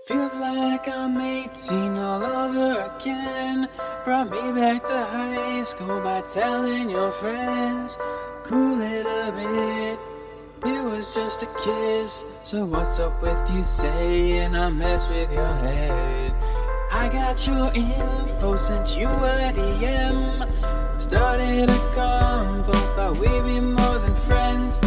Feels like I'm 18 all over again. Brought me back to high school by telling your friends. Cool it a bit, it was just a kiss. So what's up with you saying I mess with your head? I got your info, sent you a DM. Started a convo, thought we'd be more than friends.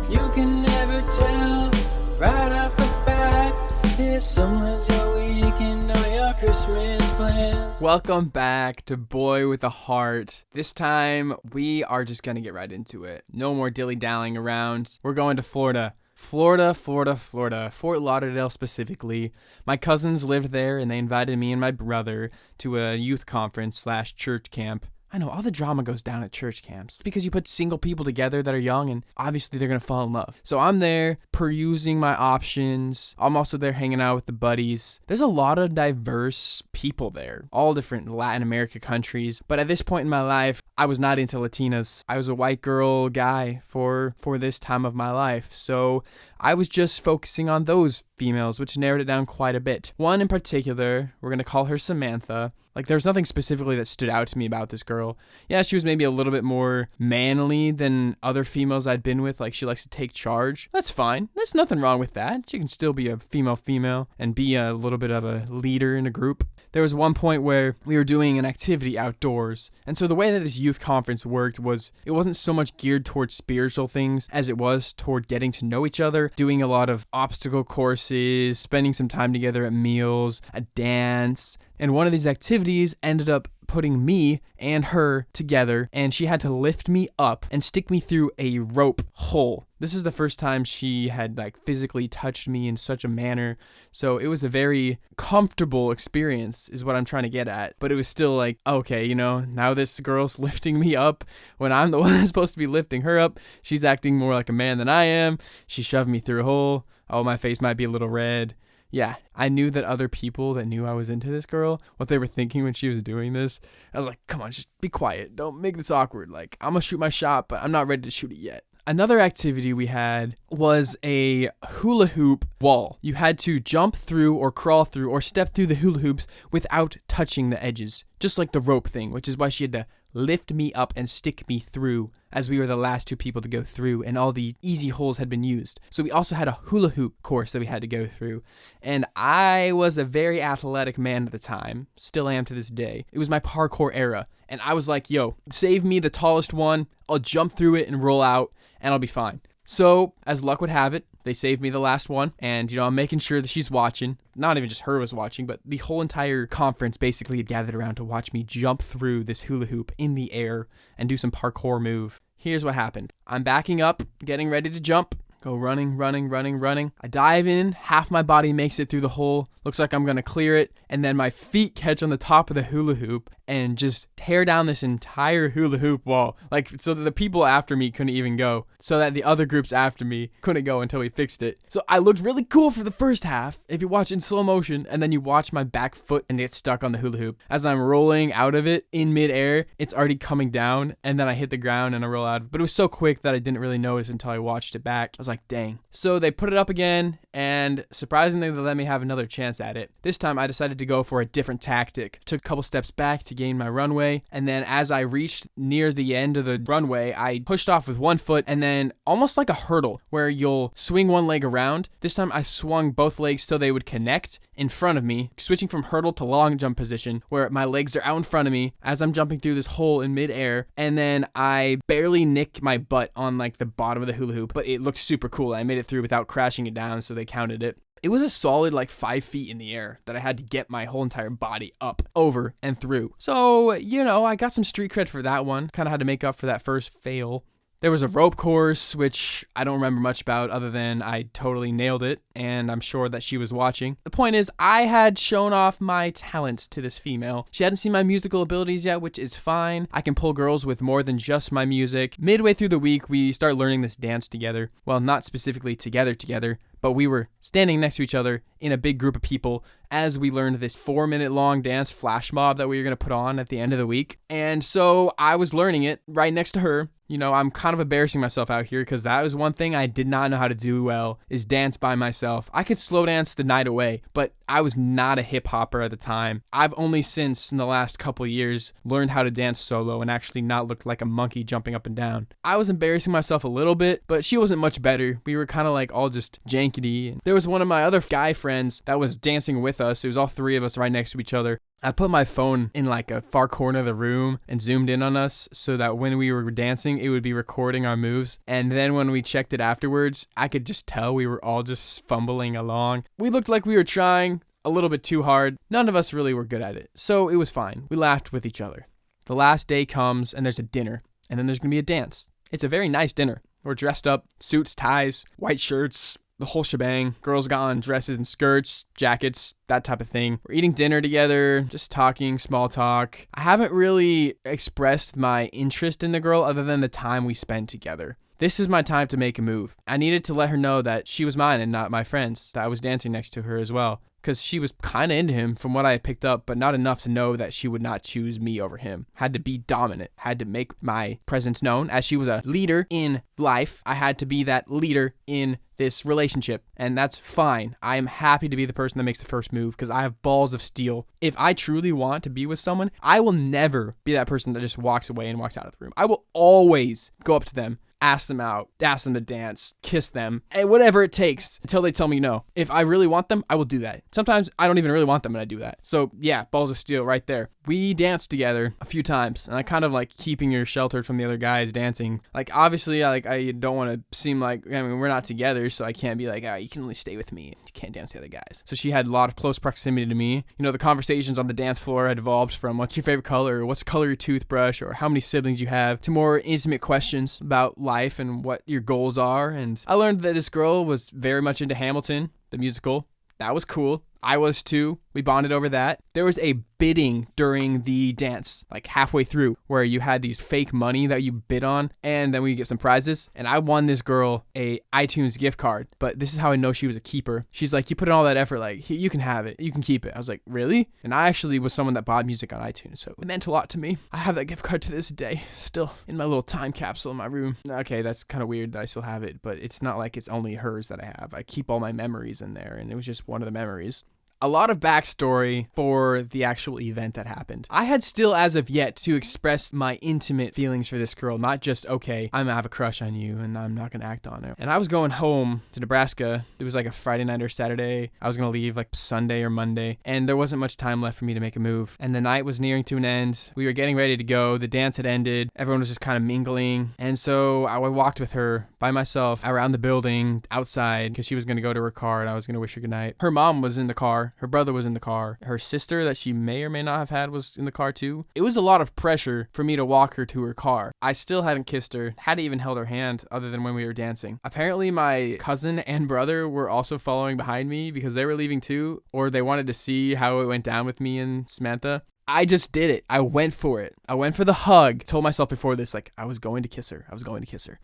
You can never tell right off the bat if someone's your weekend or your Christmas plans. Welcome back to Boy with a Heart. This time, we are just gonna get right into it. No more dilly-dallying around. We're going to Florida. Florida. Fort Lauderdale specifically. My cousins lived there and they invited me and my brother to a youth conference / church camp. I know, all the drama goes down at church camps because you put single people together that are young and obviously they're going to fall in love. So I'm there perusing my options. I'm also there hanging out with the buddies. There's a lot of diverse people there, all different Latin America countries. But at this point in my life, I was not into Latinas. I was a white girl guy for this time of my life. So I was just focusing on those females, which narrowed it down quite a bit. One in particular, we're going to call her Samantha. Like, there's nothing specifically that stood out to me about this girl. Yeah, she was maybe a little bit more manly than other females I'd been with. Like, she likes to take charge. That's fine. There's nothing wrong with that. She can still be a female and be a little bit of a leader in a group. There was one point where we were doing an activity outdoors. And so the way that this youth conference worked was it wasn't so much geared towards spiritual things as it was toward getting to know each other, doing a lot of obstacle courses, spending some time together at meals, a dance. And one of these activities ended up putting me and her together, and she had to lift me up and stick me through a rope hole. This is the first time she had physically touched me in such a manner, so it was a very comfortable experience is what I'm trying to get at. But it was still okay, now this girl's lifting me up when I'm the one that's supposed to be lifting her up. She's acting more like a man than I am. She shoved me through a hole. Oh, my face might be a little red. Yeah, I knew that other people that knew I was into this girl, what they were thinking when she was doing this. I was like, come on, just be quiet. Don't make this awkward. I'm going to shoot my shot, but I'm not ready to shoot it yet. Another activity we had was a hula hoop wall. You had to jump through or crawl through or step through the hula hoops without touching the edges, just like the rope thing, which is why she had to lift me up and stick me through as we were the last two people to go through and all the easy holes had been used. So we also had a hula hoop course that we had to go through. And I was a very athletic man at the time, still am to this day. It was my parkour era. And I was like, yo, save me the tallest one. I'll jump through it and roll out and I'll be fine. So as luck would have it, they saved me the last one, and I'm making sure that she's watching. Not even just her was watching, but the whole entire conference basically had gathered around to watch me jump through this hula hoop in the air and do some parkour move. Here's what happened. I'm backing up, getting ready to jump. Go running. I dive in, half my body makes it through the hole. Looks like I'm going to clear it. And then my feet catch on the top of the hula hoop and just tear down this entire hula hoop wall. So that the people after me couldn't even go. So that the other groups after me couldn't go until we fixed it. So I looked really cool for the first half. If you watch in slow motion and then you watch my back foot and get stuck on the hula hoop. As I'm rolling out of it in midair, it's already coming down. And then I hit the ground and I roll out. But it was so quick that I didn't really notice until I watched it back. I was like, dang. So they put it up again, and surprisingly, they let me have another chance at it. This time, I decided to go for a different tactic. Took a couple steps back to gain my runway, and then as I reached near the end of the runway, I pushed off with one foot, and then almost like a hurdle, where you'll swing one leg around. This time, I swung both legs so they would connect in front of me, switching from hurdle to long jump position, where my legs are out in front of me as I'm jumping through this hole in midair, and then I barely nick my butt on the bottom of the hula hoop, but it looked super cool. I made it through without crashing it down, so they counted it. It was a solid 5 feet in the air that I had to get my whole entire body up, over, and through. So, I got some street cred for that one. Kind of had to make up for that first fail. There was a rope course, which I don't remember much about other than I totally nailed it, and I'm sure that she was watching. The point is, I had shown off my talents to this female. She hadn't seen my musical abilities yet, which is fine. I can pull girls with more than just my music. Midway through the week, we start learning this dance together. Well, not specifically together, but we were standing next to each other in a big group of people as we learned this 4-minute long dance flash mob that we were going to put on at the end of the week. And so I was learning it right next to her. I'm kind of embarrassing myself out here because that was one thing I did not know how to do well, is dance by myself. I could slow dance the night away, but I was not a hip hopper at the time. I've only since in the last couple years learned how to dance solo and actually not look like a monkey jumping up and down. I was embarrassing myself a little bit, but she wasn't much better. We were kind of like all just jankety. There was one of my other guy friends that was dancing with us. It was all three of us right next to each other. I put my phone in like a far corner of the room and zoomed in on us so that when we were dancing, it would be recording our moves. And then when we checked it afterwards, I could just tell we were all just fumbling along. We looked like we were trying a little bit too hard. None of us really were good at it. So it was fine. We laughed with each other. The last day comes and there's a dinner. And then there's going to be a dance. It's a very nice dinner. We're dressed up, suits, ties, white shirts, the whole shebang. Girls got on dresses and skirts, jackets, that type of thing. We're eating dinner together, just talking, small talk. I haven't really expressed my interest in the girl other than the time we spent together. This is my time to make a move. I needed to let her know that she was mine and not my friend's, that I was dancing next to her as well. Because she was kind of into him from what I had picked up, but not enough to know that she would not choose me over him. Had to be dominant. Had to make my presence known. As she was a leader in life, I had to be that leader in this relationship. And that's fine. I am happy to be the person that makes the first move because I have balls of steel. If I truly want to be with someone, I will never be that person that just walks away and walks out of the room. I will always go up to them, ask them out, ask them to dance, kiss them, and whatever it takes until they tell me no. If I really want them, I will do that. Sometimes I don't even really want them and I do that. So yeah, balls of steel right there. We danced together a few times and I kind of like keeping her sheltered from the other guys dancing. Like obviously I don't want to seem like, I mean, we're not together, so I can't be like, you can only stay with me. You can't dance with the other guys. So she had a lot of close proximity to me. You know, the conversations on the dance floor had evolved from what's your favorite color, or what's the color of your toothbrush, or how many siblings you have, to more intimate questions about life and what your goals are. And I learned that this girl was very much into Hamilton, the musical. That was cool. I was too. We bonded over that. There was a bidding during the dance, like halfway through, where you had these fake money that you bid on, and then we get some prizes. And I won this girl a iTunes gift card, but this is how I know she was a keeper. She's like, you put in all that effort, like, you can have it, you can keep it. I was like, really? And I actually was someone that bought music on iTunes, so it meant a lot to me. I have that gift card to this day, still in my little time capsule in my room. Okay, that's kind of weird that I still have it, but it's not like it's only hers that I have. I keep all my memories in there, and it was just one of the memories. A lot of backstory for the actual event that happened. I had still, as of yet, to express my intimate feelings for this girl, not just, okay, I'm gonna have a crush on you and I'm not gonna act on it. And I was going home to Nebraska. It was like a Friday night or Saturday. I was gonna leave like Sunday or Monday, and there wasn't much time left for me to make a move. And the night was nearing to an end. We were getting ready to go. The dance had ended. Everyone was just kind of mingling. And so I walked with her by myself around the building outside because she was gonna go to her car and I was gonna wish her goodnight. Her mom was in the car. Her brother was in the car. Her sister that she may or may not have had was in the car too. It was a lot of pressure for me to walk her to her car. I still hadn't kissed her, hadn't even held her hand other than when we were dancing. Apparently my cousin and brother were also following behind me because they were leaving too, or they wanted to see how it went down with me and Samantha. I just did it. I went for it. I went for the hug. Told myself before this, like, I was going to kiss her.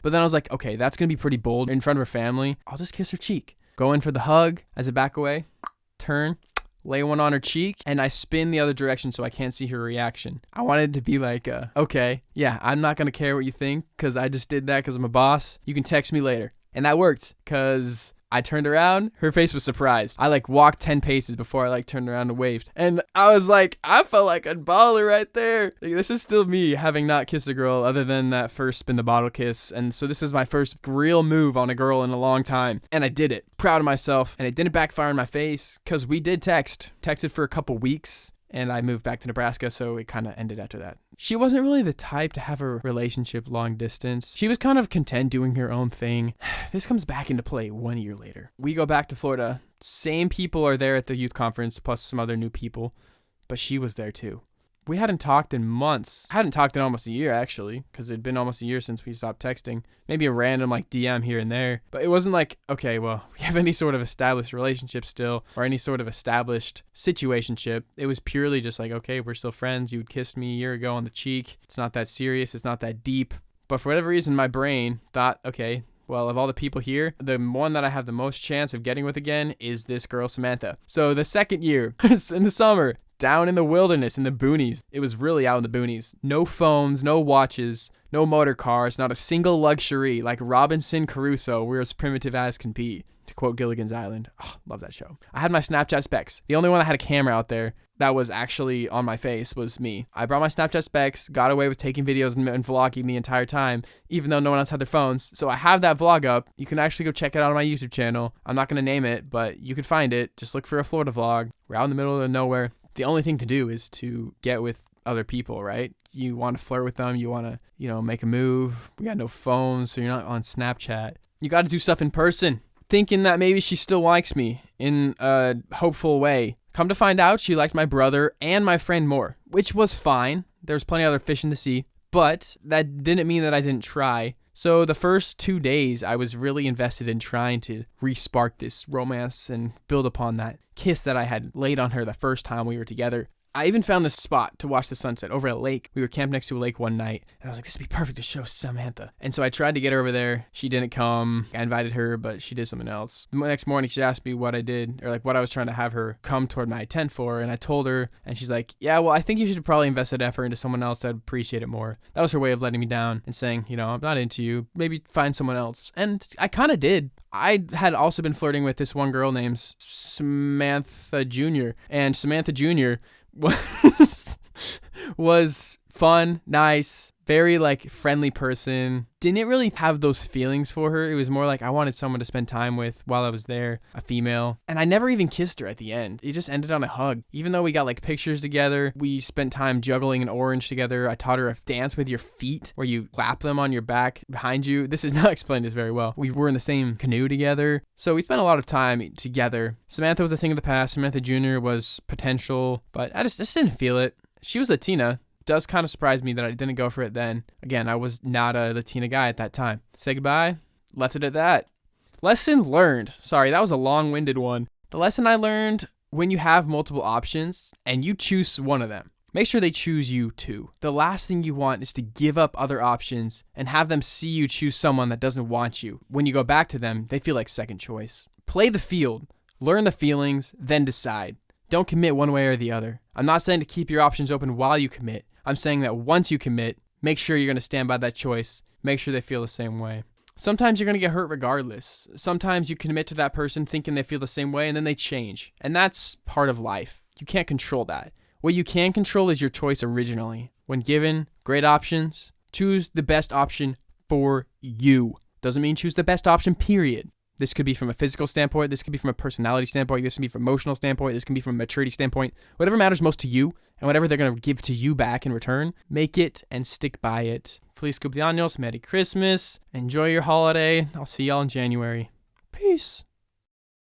But then I was like, okay, that's going to be pretty bold in front of her family. I'll just kiss her cheek. Go in for the hug as I back away, turn, lay one on her cheek, and I spin the other direction so I can't see her reaction. I wanted to be like, okay, yeah, I'm not going to care what you think because I just did that because I'm a boss. You can text me later. And that worked because I turned around. Her face was surprised. I walked 10 paces before I turned around and waved. And I was like, I felt like a baller right there. This is still me having not kissed a girl other than that first spin the bottle kiss. And so this is my first real move on a girl in a long time. And I did it. Proud of myself. And it didn't backfire in my face because we did texted for a couple weeks. And I moved back to Nebraska, so it kind of ended after that. She wasn't really the type to have a relationship long distance. She was kind of content doing her own thing. This comes back into play 1 year later. We go back to Florida. Same people are there at the youth conference, plus some other new people. But she was there too. We hadn't talked in months. I hadn't talked in almost a year, actually, because it'd been almost a year since we stopped texting. Maybe a random, DM here and there. But it wasn't like, okay, well, we have any sort of established relationship still, or any sort of established situationship. It was purely just like, okay, we're still friends. You kissed me a year ago on the cheek. It's not that serious. It's not that deep. But for whatever reason, my brain thought, okay, well, of all the people here, the one that I have the most chance of getting with again is this girl, Samantha. So the second year, it's in the summer, down in the wilderness, in the boonies. It was really out in the boonies. No phones, no watches, no motor cars, not a single luxury. Like Robinson Crusoe, we're as primitive as can be. quote Gilligan's Island. Oh, love that show. I had my Snapchat specs. The only one that had a camera out there that was actually on my face was me. I brought my Snapchat specs, got away with taking videos and vlogging the entire time, even though no one else had their phones. So I have that vlog up. You can actually go check it out on my YouTube channel. I'm not going to name it, but you could find it. Just look for a Florida vlog. We're out in the middle of nowhere. The only thing to do is to get with other people, right? You want to flirt with them. You want to, make a move. We got no phones, so you're not on Snapchat. You got to do stuff in person, thinking that maybe she still likes me in a hopeful way. Come to find out, she liked my brother and my friend more, which was fine. There's plenty of other fish in the sea, but that didn't mean that I didn't try. So the first 2 days, I was really invested in trying to re-spark this romance and build upon that kiss that I had laid on her the first time we were together. I even found this spot to watch the sunset over at a lake. We were camped next to a lake one night, and I was like, this would be perfect to show Samantha. And so I tried to get her over there. She didn't come. I invited her, but she did something else. The next morning, she asked me what I did, or like what I was trying to have her come toward my tent for, and I told her, and she's like, yeah, well, I think you should probably invest that effort into someone else that'd appreciate it more. That was her way of letting me down and saying, I'm not into you. Maybe find someone else. And I kind of did. I had also been flirting with this one girl named Samantha Jr., and Samantha Jr. was fun, nice, very friendly person. Didn't really have those feelings for her. It was more like I wanted someone to spend time with while I was there, a female. And I never even kissed her at the end. It just ended on a hug. Even though we got pictures together, we spent time juggling an orange together. I taught her a dance with your feet where you clap them on your back behind you. This is not explained this very well. We were in the same canoe together. So we spent a lot of time together. Samantha was a thing of the past. Samantha Jr. was potential, but I just didn't feel it. She was Latina. Does kind of surprise me that I didn't go for it then. Again, I was not a Latina guy at that time. Say goodbye. Left it at that. Lesson learned. Sorry, that was a long-winded one. The lesson I learned, when you have multiple options and you choose one of them, make sure they choose you too. The last thing you want is to give up other options and have them see you choose someone that doesn't want you. When you go back to them, they feel like second choice. Play the field. Learn the feelings, then decide. Don't commit one way or the other. I'm not saying to keep your options open while you commit. I'm saying that once you commit, make sure you're going to stand by that choice. Make sure they feel the same way. Sometimes you're going to get hurt regardless. Sometimes you commit to that person thinking they feel the same way and then they change. And that's part of life. You can't control that. What you can control is your choice originally. When given great options, choose the best option for you. Doesn't mean choose the best option, period. This could be from a physical standpoint. This could be from a personality standpoint. This can be from an emotional standpoint. This can be from a maturity standpoint. Whatever matters most to you and whatever they're going to give to you back in return, make it and stick by it. Feliz cumpleaños. Merry Christmas. Enjoy your holiday. I'll see y'all in January. Peace.